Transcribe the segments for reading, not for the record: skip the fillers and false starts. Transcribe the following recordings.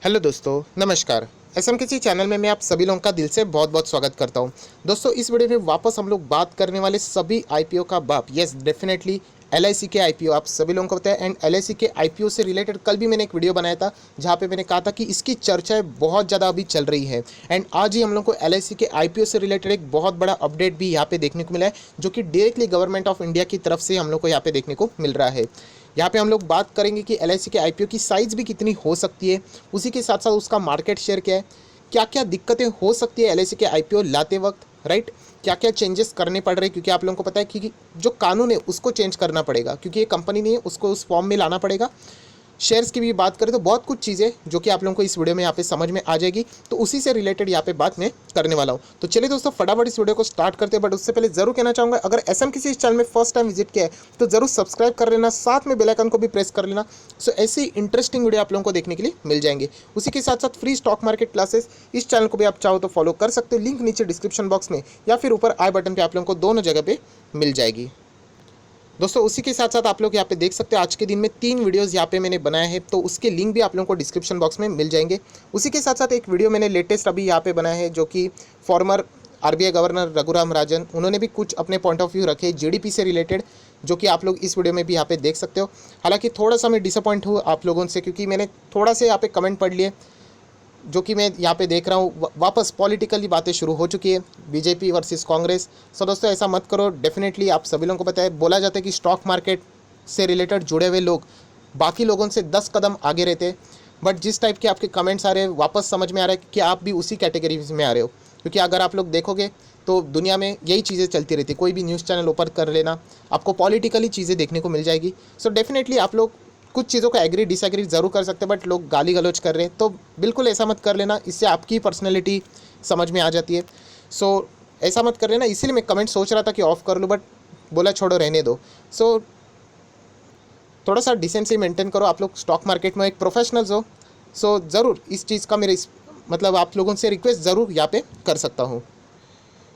Hello दोस्तों, नमस्कार। SM किसी चैनल में मैं आप सभी लोगों का दिल से बहुत बहुत स्वागत करता हूं। दोस्तों, इस वीडियो में वापस हम लोग बात करने वाले सभी आईपीओ का बाप, यस डेफिनेटली एलआईसी के आईपीओ आप सभी लोगों को पता है। एंड एलआईसी के आईपीओ से रिलेटेड कल भी मैंने एक वीडियो बनाया था जहां पे मैंने कहा था कि इसकी चर्चाएं बहुत ज़्यादा अभी चल रही है। एंड आज ही हम लोग को एलआईसी के आईपीओ से रिलेटेड एक बहुत बड़ा अपडेट भी यहाँ पे देखने को मिला है, जो कि डायरेक्टली गवर्नमेंट ऑफ इंडिया की तरफ से हम लोग को यहाँ पे देखने को मिल रहा है। यहाँ पे हम लोग बात करेंगे कि एलआईसी के आईपीओ की साइज़ भी कितनी हो सकती है, उसी के साथ साथ उसका मार्केट शेयर क्या है, क्या क्या दिक्कतें हो सकती है एलआईसी के आईपीओ लाते वक्त, राइट। क्या क्या चेंजेस करने पड़ रहे हैं, क्योंकि आप लोगों को पता है कि जो कानून है उसको चेंज करना पड़ेगा, क्योंकि ये कंपनी नहीं है, उसको उस फॉर्म में लाना पड़ेगा। शेयर्स की भी बात करें तो बहुत कुछ चीज़ें जो कि आप लोगों को इस वीडियो में यहाँ पे समझ में आ जाएगी, तो उसी से रिलेटेड यहाँ पे बात मैं करने वाला हूँ। तो चलिए दोस्तों, फटाफट इस वीडियो को स्टार्ट करते हैं। बट उससे पहले जरूर कहना चाहूँगा, अगर एसएम किसी इस चैनल में फर्स्ट टाइम विजिट किया है तो जरूर सब्सक्राइब कर लेना, साथ में बेल आइकन को भी प्रेस कर लेना। सो ऐसी इंटरेस्टिंग वीडियो आप लोगों को देखने के लिए मिल जाएंगे। उसी के साथ साथ फ्री स्टॉक मार्केट क्लासेस, इस चैनल को भी आप चाहो तो फॉलो कर सकते हो, लिंक नीचे डिस्क्रिप्शन बॉक्स में या फिर ऊपर आई बटन पर आप लोगों को दोनों जगह पे मिल जाएगी। दोस्तों, उसी के साथ साथ आप लोग यहाँ पे देख सकते हो आज के दिन में 3 वीडियोस यहाँ पे मैंने बनाए हैं, तो उसके लिंक भी आप लोगों को डिस्क्रिप्शन बॉक्स में मिल जाएंगे। उसी के साथ साथ एक वीडियो मैंने लेटेस्ट अभी यहाँ पे बनाया है, जो कि farmer RBI governor Raghuram Rajan, उन्होंने भी कुछ अपने पॉइंट ऑफ व्यू रखे जीडीपी से रिलेटेड, जो कि आप लोग इस वीडियो में भी यहाँ पे देख सकते हो। हालांकि थोड़ा सा मैं डिसअपॉइंट हूँ आप लोगों से, क्योंकि मैंने थोड़ा से यहाँ पे कमेंट पढ़ लिए, जो कि मैं यहाँ पे देख रहा हूँ वापस पॉलिटिकली बातें शुरू हो चुकी है, बीजेपी वर्सेस कांग्रेस। सो दोस्तों, ऐसा मत करो। डेफिनेटली आप सभी लोगों को पता है, बोला जाता है कि स्टॉक मार्केट से रिलेटेड जुड़े हुए लोग बाकी लोगों से 10 कदम आगे रहते हैं। बट जिस टाइप के आपके कमेंट्स आ रहे हैं, वापस समझ में आ रहा है कि आप भी उसी कैटेगरी में आ रहे हो, क्योंकि अगर आप लोग देखोगे तो दुनिया में यही चीज़ें चलती रहती है। कोई भी न्यूज़ चैनल ओपन कर लेना, आपको पॉलिटिकली चीज़ें देखने को मिल जाएगी। सो डेफिनेटली आप लोग कुछ चीज़ों को एग्री डिसएग्री ज़रूर कर सकते हैं, बट लोग गाली गलौज कर रहे हैं तो बिल्कुल ऐसा मत कर लेना, इससे आपकी पर्सनैलिटी समझ में आ जाती है। सो ऐसा मत कर लेना। इसीलिए मैं कमेंट सोच रहा था कि ऑफ़ कर लूँ, बट बोला छोड़ो, रहने दो। सो थोड़ा सा डिसेंसी मेंटेन करो। आप लोग स्टॉक मार्केट में एक प्रोफेशनल्स हो, सो ज़रूर इस चीज़ का मेरे मतलब आप लोगों से रिक्वेस्ट ज़रूर यहाँ पे कर सकता हूँ।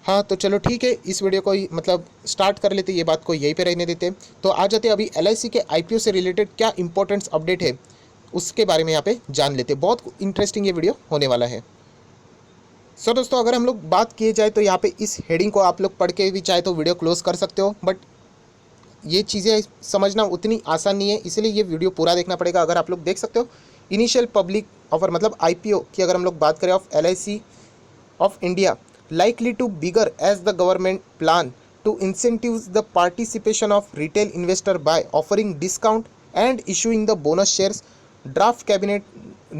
हाँ, तो चलो ठीक है, इस वीडियो को ही मतलब स्टार्ट कर लेते, ये बात को यहीं पे रहने देते। तो आ जाते अभी एलआईसी के आईपीओ से रिलेटेड क्या इंपॉर्टेंट अपडेट है उसके बारे में यहाँ पे जान लेते। बहुत इंटरेस्टिंग ये वीडियो होने वाला है। सो दोस्तों, अगर हम लोग बात किए जाए तो यहाँ पे इस हेडिंग को आप लोग पढ़ के भी चाहे तो वीडियो क्लोज कर सकते हो, बट ये चीज़ें समझना उतनी आसान नहीं है, इसलिए ये वीडियो पूरा देखना पड़ेगा। अगर आप लोग देख सकते हो, इनिशियल पब्लिक ऑफर मतलब आईपीओ की अगर हम लोग बात करें of LIC of India likely to bigger as the government plan to incentivize the participation of retail investor by offering discount and issuing the bonus shares. Draft cabinet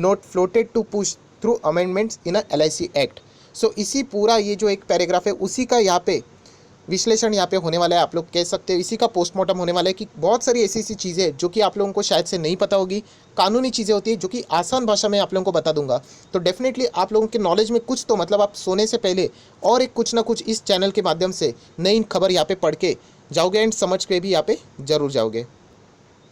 note floated to push through amendments in a LIC Act. So इसी पूरा ये जो एक paragraph है उसी का यहाँ पे विश्लेषण यहाँ पे होने वाला है। आप लोग कह सकते हो इसी का पोस्टमार्टम होने वाला है कि बहुत सारी ऐसी ऐसी चीज़ें जो कि आप लोगों को शायद से नहीं पता होगी, कानूनी चीज़ें होती है जो कि आसान भाषा में आप लोगों को बता दूंगा। तो डेफिनेटली आप लोगों के नॉलेज में कुछ तो मतलब आप सोने से पहले और एक कुछ ना कुछ इस चैनल के माध्यम से नई खबर यहाँ पे पढ़ के जाओगे एंड समझ के भी यहाँ पे जरूर जाओगे।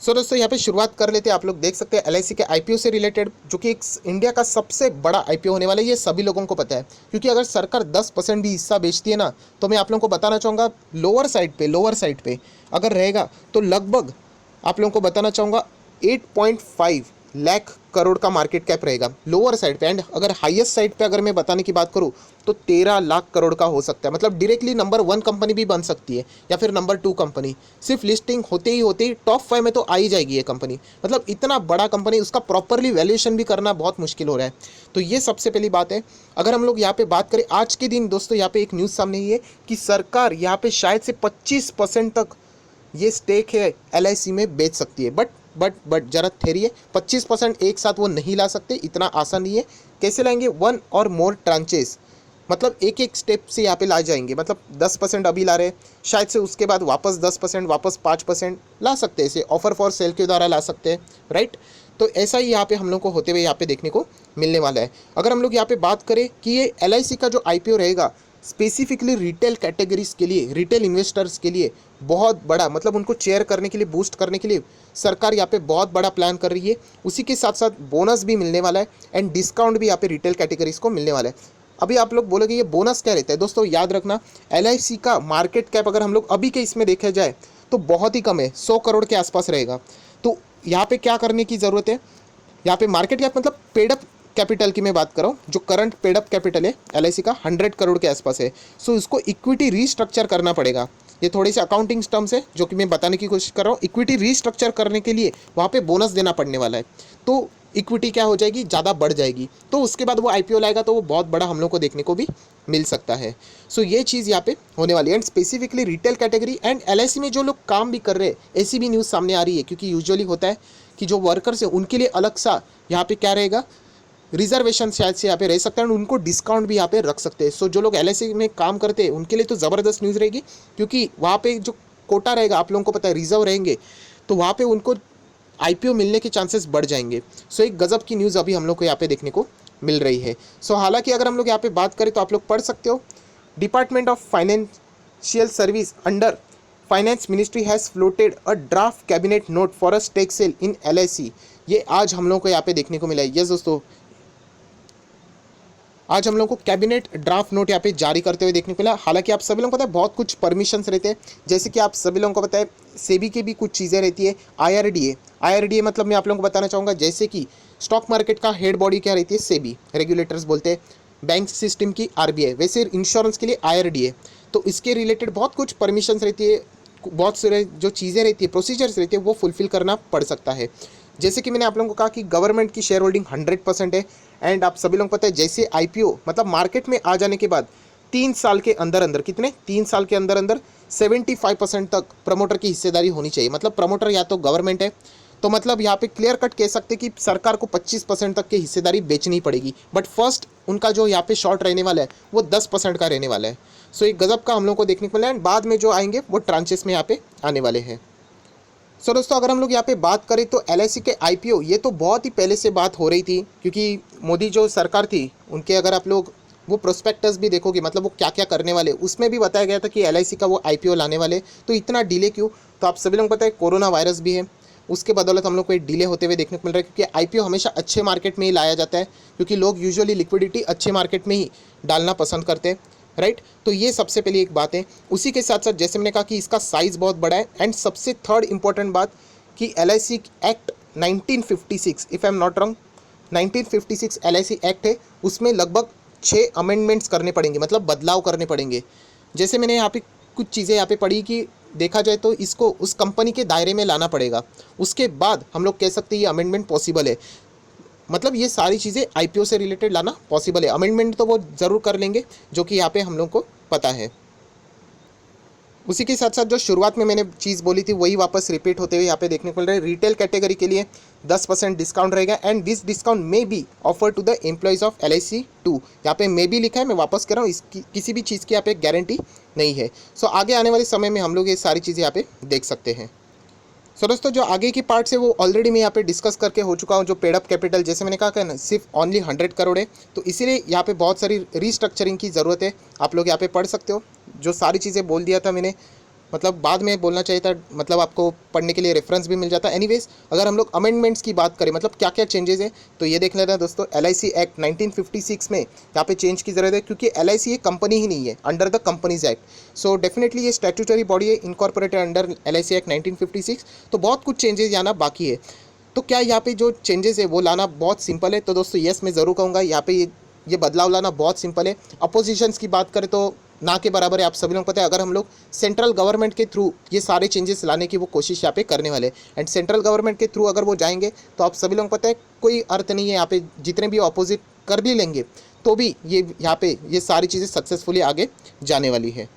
सो दोस्तों, यहाँ पे शुरुआत कर लेते हैं। आप लोग देख सकते हैं एलआईसी के आईपीओ से रिलेटेड, जो कि एक इंडिया का सबसे बड़ा आईपीओ होने वाला है, ये सभी लोगों को पता है। क्योंकि अगर सरकार 10% भी हिस्सा बेचती है ना, तो मैं आप लोगों को बताना चाहूँगा लोअर साइड पे अगर रहेगा तो लगभग आप लोगों को बताना चाहूँगा 8.5 लाख करोड़ का मार्केट कैप रहेगा लोअर साइड पे। एंड अगर हाईएस्ट साइड पे अगर मैं बताने की बात करूँ तो 13 लाख करोड़ का हो सकता है। मतलब डायरेक्टली नंबर 1 कंपनी भी बन सकती है या फिर नंबर 2 कंपनी। सिर्फ लिस्टिंग होते ही टॉप 5 में तो आ ही जाएगी ये कंपनी। मतलब इतना बड़ा कंपनी, उसका प्रॉपरली वैल्यूएशन भी करना बहुत मुश्किल हो रहा है। तो ये सबसे पहली बात है। अगर हम लोग यहाँ पे बात करें आज के दिन दोस्तों, यहाँ पे एक न्यूज़ सामने ही है कि सरकार यहाँ पे शायद से 25% तक ये स्टेक है एलआईसी में बेच सकती है। बट जरा ठहरिए, 25% एक साथ वो नहीं ला सकते, इतना आसान नहीं है। कैसे लाएंगे? 1 और मोर ट्रांचेस, मतलब एक एक स्टेप से यहाँ पे ला जाएंगे। मतलब 10% अभी ला रहे, शायद से उसके बाद वापस 10%, वापस 5% ला सकते हैं। इसे ऑफर फॉर सेल के द्वारा ला सकते हैं, राइट। तो ऐसा ही यहाँ पे हम लोग को होते हुए यहाँ पे देखने को मिलने वाला है। अगर हम लोग यहाँ पे बात करें कि ये एलआईसी का जो आईपीओ रहेगा स्पेसिफिकली रिटेल कैटेगरीज के लिए, रिटेल इन्वेस्टर्स के लिए बहुत बड़ा, मतलब उनको चेयर करने के लिए, बूस्ट करने के लिए सरकार यहाँ पे बहुत बड़ा प्लान कर रही है। उसी के साथ साथ बोनस भी मिलने वाला है एंड डिस्काउंट भी यहाँ पे रिटेल कैटेगरीज को मिलने वाला है। अभी आप लोग बोलोगे ये बोनस क्या रहता है? दोस्तों याद रखना, एलआईसी का मार्केट कैप अगर हम लोग अभी के इसमें देखा जाए तो बहुत ही कम है, 100 करोड़ के आसपास रहेगा। तो यहाँ पे क्या करने की ज़रूरत है? यहाँ पे मार्केट कैप मतलब पेड अप कैपिटल की मैं बात कर रहा हूँ, जो करंट पेड अप कैपिटल है एलआईसी का 100 करोड़ के आसपास है। सो इसको इक्विटी रीस्ट्रक्चर करना पड़ेगा। ये थोड़ी सी अकाउंटिंग टर्म्स है जो कि मैं बताने की कोशिश कर रहा हूँ। इक्विटी रीस्ट्रक्चर करने के लिए वहाँ पे बोनस देना पड़ने वाला है, तो इक्विटी क्या हो जाएगी, ज़्यादा बढ़ जाएगी। तो उसके बाद वो आईपीओ लाएगा तो वो बहुत बड़ा हम लोग को देखने को भी मिल सकता है। सो ये चीज़ यहाँ पे होने वाली है। And specifically retail category and LIC में जो लोग काम भी कर रहे हैं, ऐसी भी न्यूज़ सामने आ रही है, क्योंकि यूजुअली होता है कि जो वर्कर्स है उनके लिए अलग सा यहाँ पे क्या रहेगा, रिजर्वेशन शायद से यहाँ पे रह सकता है, और उनको डिस्काउंट भी यहाँ पे रख सकते हैं। सो जो लोग एलआईसी में काम करते हैं उनके लिए तो ज़बरदस्त न्यूज़ रहेगी, क्योंकि वहाँ पे जो कोटा रहेगा, आप लोगों को पता है रिजर्व रहेंगे, तो वहाँ पे उनको आईपीओ मिलने के चांसेस बढ़ जाएंगे। सो एक गजब की न्यूज़ अभी हम लोग को यहाँ पे देखने को मिल रही है। सो हालांकि अगर हम लोग यहाँ पे बात करें तो आप लोग पढ़ सकते हो, department of financial service under finance ministry has floated a draft cabinet note for a stake sale in LIC. ये आज हम लोग को यहाँ पे देखने को मिला है। यस दोस्तों, आज हम लोग को कैबिनेट ड्राफ्ट नोट यहाँ पे जारी करते हुए देखने को मिला। हालांकि आप सभी लोगों को पता है बहुत कुछ परमिशंस रहते हैं, जैसे कि आप सभी लोगों को पता है सेबी की भी कुछ चीज़ें रहती है। आईआरडीए मतलब मैं आप लोगों को बताना चाहूँगा, जैसे कि स्टॉक मार्केट का हेड बॉडी क्या रहती है, सेबी, रेगुलेटर्स बोलते हैं। बैंक सिस्टम की आरबीआई, वैसे इंश्योरेंस के लिए आईआरडीए। तो इसके रिलेटेड बहुत कुछ परमिशंस रहती है, बहुत सारे जो चीज़ें रहती है, प्रोसीजर्स रहती है, वो फुलफिल करना पड़ सकता है। जैसे कि मैंने आप लोगों को कहा कि गवर्नमेंट की शेयर होल्डिंग 100% है। एंड आप सभी लोगों को पता है जैसे आईपीओ मतलब मार्केट में आ जाने के बाद 3 साल के अंदर अंदर, कितने 3 साल के अंदर अंदर 75% तक प्रमोटर की हिस्सेदारी होनी चाहिए। मतलब प्रमोटर या तो गवर्नमेंट है, तो मतलब यहाँ पे क्लियर कट कह सकते हैं कि सरकार को 25% तक की हिस्सेदारी बेचनी पड़ेगी। बट फर्स्ट उनका जो यहाँ पे शॉर्ट रहने वाला है वो 10% का रहने वाला है। सो एक गजब का हम लोग को देखने को मिला है। एंड बाद में जो आएंगे वो ट्रांचेस में यहाँ पे आने वाले हैं। सो दोस्तों, अगर हम लोग यहाँ पे बात करें तो एलआईसी के आईपीओ ये तो बहुत ही पहले से बात हो रही थी, क्योंकि मोदी जो सरकार थी उनके अगर आप लोग वो प्रोस्पेक्टस भी देखोगे, मतलब वो क्या क्या करने वाले, उसमें भी बताया गया था कि एलआईसी का वो आईपीओ लाने वाले। तो इतना डिले क्यों? तो आप सभी लोगों को पता है कोरोना वायरस भी है, उसके बदौलत हम लोग को एक डिले होते हुए देखने को मिल रहा है, क्योंकि आईपीओ हमेशा अच्छे मार्केट में ही लाया जाता है, क्योंकि लोग यूजुअली लिक्विडिटी अच्छे मार्केट में ही डालना पसंद करते हैं, राइट। तो ये सबसे पहले एक बात है। उसी के साथ साथ जैसे मैंने कहा कि इसका साइज़ बहुत बड़ा है। एंड सबसे थर्ड इंपॉर्टेंट बात कि LIC act 1956, if I am not wrong, 1956 LIC act है, उसमें लगभग 6 अमेंडमेंट्स करने पड़ेंगे, मतलब बदलाव करने पड़ेंगे। जैसे मैंने यहाँ पे कुछ चीज़ें यहाँ पे पढ़ी कि देखा जाए तो इसको उस कंपनी के दायरे में लाना पड़ेगा, उसके बाद हम लोग कह सकते हैं ये अमेंडमेंट पॉसिबल है। मतलब ये सारी चीज़ें आईपीओ से रिलेटेड लाना पॉसिबल है। अमेंडमेंट तो वो ज़रूर कर लेंगे, जो कि यहाँ पे हम लोग को पता है। उसी के साथ साथ जो शुरुआत में मैंने चीज़ बोली थी वही वापस रिपीट होते हुए यहाँ पे देखने को मिल रहा है। रिटेल कैटेगरी के लिए 10% डिस्काउंट रहेगा। And this discount may be offer to the employees of LIC 2। यहाँ पे मे बी लिखा है, मैं वापस कह रहा हूँ, इसकी किसी भी चीज़ की यहाँ पे गारंटी नहीं है। सो आगे आने वाले समय में हम लोग ये सारी चीज़ें यहाँ पे देख सकते हैं। सो दोस्तों, जो आगे की पार्ट्स है वो ऑलरेडी मैं यहाँ पे डिस्कस करके हो चुका हूँ। जो पेड अप कैपिटल जैसे मैंने कहा ना सिर्फ ओनली 100 करोड़ है, तो इसीलिए यहाँ पे बहुत सारी रीस्ट्रक्चरिंग की ज़रूरत है। आप लोग यहाँ पे पढ़ सकते हो, जो सारी चीज़ें बोल दिया था मैंने, मतलब बाद में बोलना चाहिए था, मतलब आपको पढ़ने के लिए रेफरेंस भी मिल जाता है। एनीवेज, अगर हम लोग अमेंडमेंट्स की बात करें, मतलब क्या क्या चेंजेस हैं, तो ये देख लेना दोस्तों। एलआईसी एक्ट 1956 में यहाँ पे चेंज की ज़रूरत है, क्योंकि एलआईसी एक कंपनी ही नहीं है, under the companies act. So definitely ये स्टैट्यूटरी बॉडी है, इनकॉर्पोरेटेड अंडर एलआईसी एक्ट 1956। तो बहुत कुछ चेंजेस आना बाकी है। तो क्या यहाँ पे जो चेंजेस है वो लाना बहुत सिंपल है? तो दोस्तों यस, मैं ज़रूर कहूँगा यहाँ पे ये बदलाव लाना बहुत सिंपल है। अपोजिशंस की बात करें तो ना के बराबर है। आप सभी लोग पता है, अगर हम लोग सेंट्रल गवर्नमेंट के थ्रू ये सारे चेंजेस लाने की वो कोशिश यहाँ पे करने वाले। एंड सेंट्रल गवर्नमेंट के थ्रू अगर वो जाएंगे तो आप सभी लोग पता है कोई अर्थ नहीं है यहाँ पे, जितने भी अपोजिट कर भी लेंगे तो भी ये यहाँ पे ये सारी चीज़ें सक्सेसफुली आगे जाने वाली है।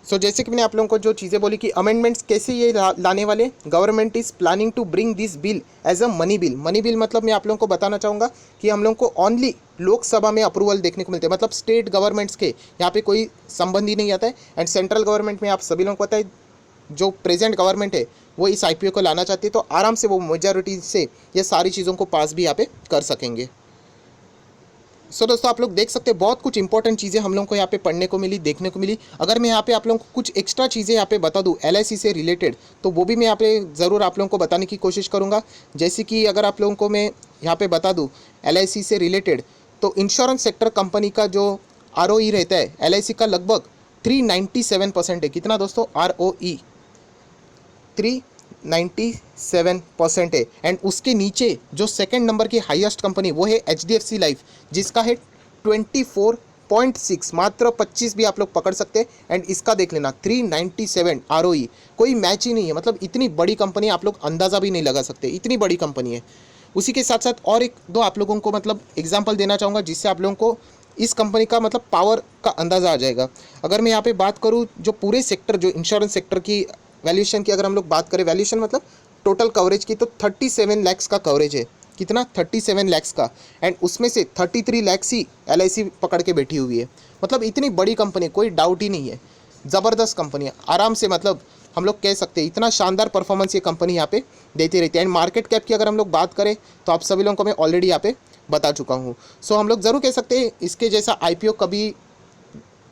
सो जैसे कि मैंने आप लोगों को जो चीज़ें बोली कि अमेंडमेंट्स कैसे ये लाने वाले, government is planning to bring this bill as a money bill. Money bill मतलब मैं आप लोगों को बताना चाहूँगा कि हम लोगों को ओनली लोकसभा में अप्रूवल देखने को मिलते हैं, मतलब स्टेट गवर्नमेंट्स के यहाँ पे कोई संबंध ही नहीं आता है। एंड सेंट्रल गवर्नमेंट में आप सभी लोगों को पता है जो प्रेजेंट गवर्नमेंट है वो इस आईपीओ को लाना चाहती है, तो आराम से वो मेजॉरिटी से ये सारी चीज़ों को पास भी यहाँ पे कर सकेंगे। सो दोस्तों, आप लोग देख सकते हैं बहुत कुछ इंपॉर्टेंट चीज़ें हम लोगों को यहाँ पे पढ़ने को मिली, देखने को मिली। अगर मैं यहाँ पे आप लोगों को कुछ एक्स्ट्रा चीज़ें यहाँ पे बता दूँ एलआईसी से रिलेटेड, तो वो भी मैं यहाँ पे ज़रूर आप लोगों को बताने की कोशिश करूँगा। जैसे कि अगर आप लोगों को मैं यहाँ पे बता दूँ एलआईसी से रिलेटेड, तो इंश्योरेंस सेक्टर कंपनी का जो ROE रहता है एलआईसी का लगभग 397% है। कितना दोस्तों? ROE 97% है। एंड उसके नीचे जो सेकंड नंबर की हाईएस्ट कंपनी वो है HDFC लाइफ, जिसका है 24.6, मात्र 25 भी आप लोग पकड़ सकते हैं। एंड इसका देख लेना 397 ROE, कोई मैच ही नहीं है। मतलब इतनी बड़ी कंपनी आप लोग अंदाज़ा भी नहीं लगा सकते, इतनी बड़ी कंपनी है। उसी के साथ साथ और एक दो आप लोगों को मतलब एग्जांपल देना चाहूँगा, जिससे आप लोगों को इस कंपनी का मतलब पावर का अंदाज़ा आ जाएगा। अगर मैं यहाँ पे बात करूँ जो पूरे सेक्टर, जो इंश्योरेंस सेक्टर की वैल्यूएशन की अगर हम लोग बात करें, वैल्यूएशन मतलब टोटल कवरेज की, तो 37 लैक्स का कवरेज है। कितना? 37 लैक्स का। एंड उसमें से 33 लैक्स ही LIC पकड़ के बैठी हुई है। मतलब इतनी बड़ी कंपनी, कोई डाउट ही नहीं है। ज़बरदस्त कंपनी है, आराम से मतलब हम लोग कह सकते हैं इतना शानदार परफॉर्मेंस ये कंपनी यहाँ पे देती रहती है। एंड मार्केट कैप की अगर हम लोग बात करें तो आप सभी लोगों को मैं ऑलरेडी यहाँ पे बता चुका हूँ। सो हम लोग ज़रूर कह सकते हैं इसके जैसा IPO कभी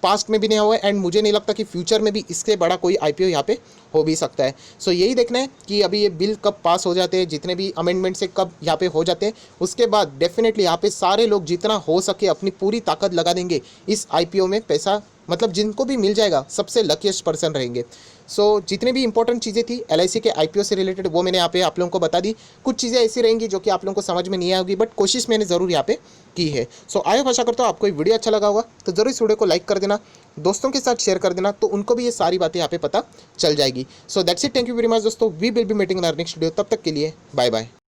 पास्ट में भी नहीं हुआ है, एंड मुझे नहीं लगता कि फ्यूचर में भी इससे बड़ा कोई IPO यहाँ पे हो भी सकता है। सो यही देखना है कि अभी ये बिल कब पास हो जाते हैं, जितने भी अमेंडमेंट से कब यहाँ पे हो जाते हैं। उसके बाद डेफिनेटली यहाँ पे सारे लोग जितना हो सके अपनी पूरी ताकत लगा देंगे इस IPO में। पैसा मतलब जिनको भी मिल जाएगा सबसे लकीस्ट पर्सन रहेंगे। सो जितने भी इंपॉर्टेंट चीज़ें थी LIC के IPO से रिलेटेड वो मैंने यहाँ पे आप लोगों को बता दी। कुछ चीज़ें ऐसी रहेंगी जो कि आप लोगों को समझ में नहीं आएगी, बट कोशिश मैंने ज़रूर यहाँ पे की है। सो आई होप, आशा करता हूँ आपको ये वीडियो अच्छा लगा होगा। तो ज़रूर इस वीडियो को लाइक कर देना, दोस्तों के साथ शेयर कर देना, तो उनको भी ये सारी बातें यहाँ पे पता चल जाएगी। So that's it, thank you very much दोस्तों। We will be meeting in our next video. तब तक के लिए बाय बाय।